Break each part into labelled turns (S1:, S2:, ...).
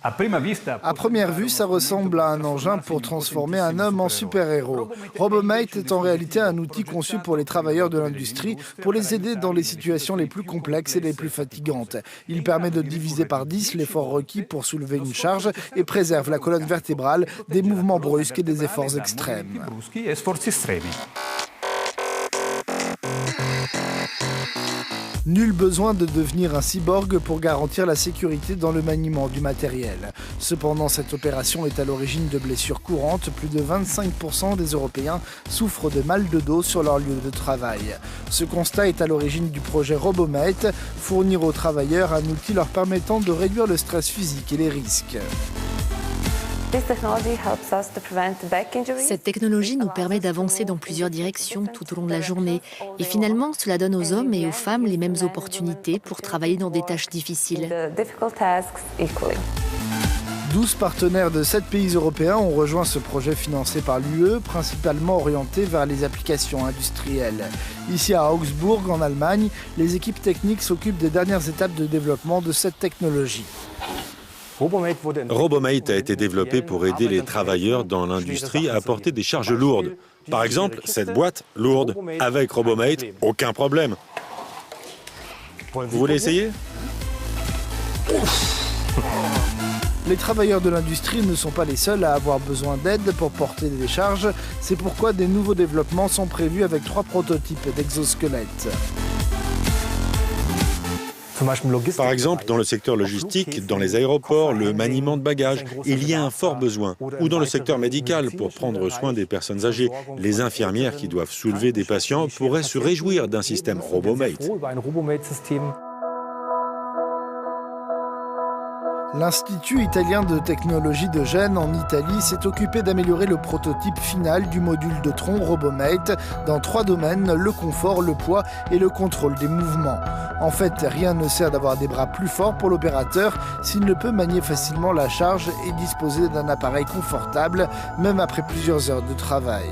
S1: À première vue, ça ressemble à un engin pour transformer un homme en super-héros. Robomate est en réalité un outil conçu pour les travailleurs de l'industrie, pour les aider dans les situations les plus complexes et les plus fatigantes. Il permet de diviser par 10 l'effort requis pour soulever une charge et préserve la colonne vertébrale des mouvements brusques et des efforts extrêmes. Nul besoin de devenir un cyborg pour garantir la sécurité dans le maniement du matériel. Cependant, cette opération est à l'origine de blessures courantes. Plus de 25% des Européens souffrent de mal de dos sur leur lieu de travail. Ce constat est à l'origine du projet Robomate, fournir aux travailleurs un outil leur permettant de réduire le stress physique et les risques.
S2: Cette technologie nous permet d'avancer dans plusieurs directions tout au long de la journée. Et finalement, cela donne aux hommes et aux femmes les mêmes opportunités pour travailler dans des tâches difficiles.
S1: 12 partenaires de 7 pays européens ont rejoint ce projet financé par l'UE, principalement orienté vers les applications industrielles. Ici à Augsbourg, en Allemagne, les équipes techniques s'occupent des dernières étapes de développement de cette technologie.
S3: Robomate a été développé pour aider les travailleurs dans l'industrie à porter des charges lourdes. Par exemple, cette boîte lourde. Avec Robomate, aucun problème. Vous voulez essayer ?
S1: Les travailleurs de l'industrie ne sont pas les seuls à avoir besoin d'aide pour porter des charges. C'est pourquoi des nouveaux développements sont prévus avec 3 prototypes d'exosquelettes.
S3: Par exemple, dans le secteur logistique, dans les aéroports, le maniement de bagages, il y a un fort besoin. Ou dans le secteur médical, pour prendre soin des personnes âgées. Les infirmières qui doivent soulever des patients pourraient se réjouir d'un système Robomate.
S1: L'Institut italien de technologie de Gênes en Italie s'est occupé d'améliorer le prototype final du module de tronc Robomate dans 3 domaines, le confort, le poids et le contrôle des mouvements. En fait, rien ne sert d'avoir des bras plus forts pour l'opérateur s'il ne peut manier facilement la charge et disposer d'un appareil confortable, même après plusieurs heures de travail.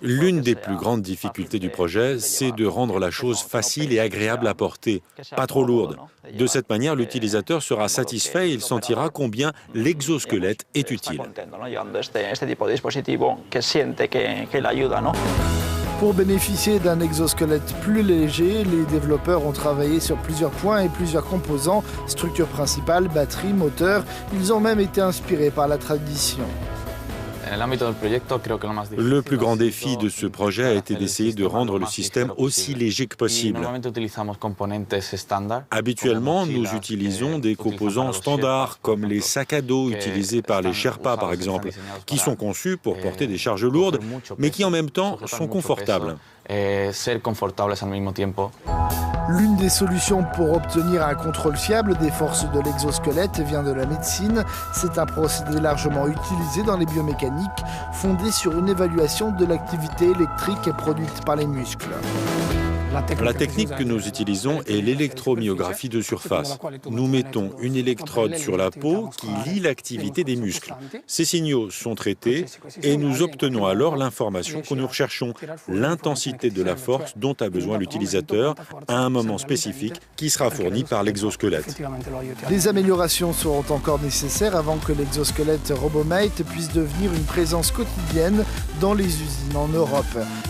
S3: L'une des plus grandes difficultés du projet, c'est de rendre la chose facile et agréable à porter, pas trop lourde. De cette manière, l'utilisateur sera satisfait et il sentira combien l'exosquelette est utile.
S1: Pour bénéficier d'un exosquelette plus léger, les développeurs ont travaillé sur plusieurs points et plusieurs composants, structure principale, batterie, moteur. Ils ont même été inspirés par la tradition.
S3: Le plus grand défi de ce projet a été d'essayer de rendre le système aussi léger que possible. Habituellement, nous utilisons des composants standards, comme les sacs à dos utilisés par les Sherpas par exemple, qui sont conçus pour porter des charges lourdes, mais qui en même temps sont confortables.
S1: L'une des solutions pour obtenir un contrôle fiable des forces de l'exosquelette vient de la médecine. C'est un procédé largement utilisé dans les biomécaniques, fondé sur une évaluation de l'activité électrique produite par les muscles.
S3: La technique que nous utilisons est l'électromyographie de surface. Nous mettons une électrode sur la peau qui lie l'activité des muscles. Ces signaux sont traités et nous obtenons alors l'information que nous recherchons, l'intensité de la force dont a besoin l'utilisateur à un moment spécifique qui sera fourni par l'exosquelette.
S1: Des améliorations seront encore nécessaires avant que l'exosquelette Robomate puisse devenir une présence quotidienne dans les usines en Europe.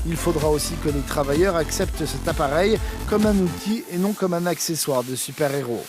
S1: Il faudra aussi que les travailleurs acceptent cet appareil comme un outil et non comme un accessoire de super-héros.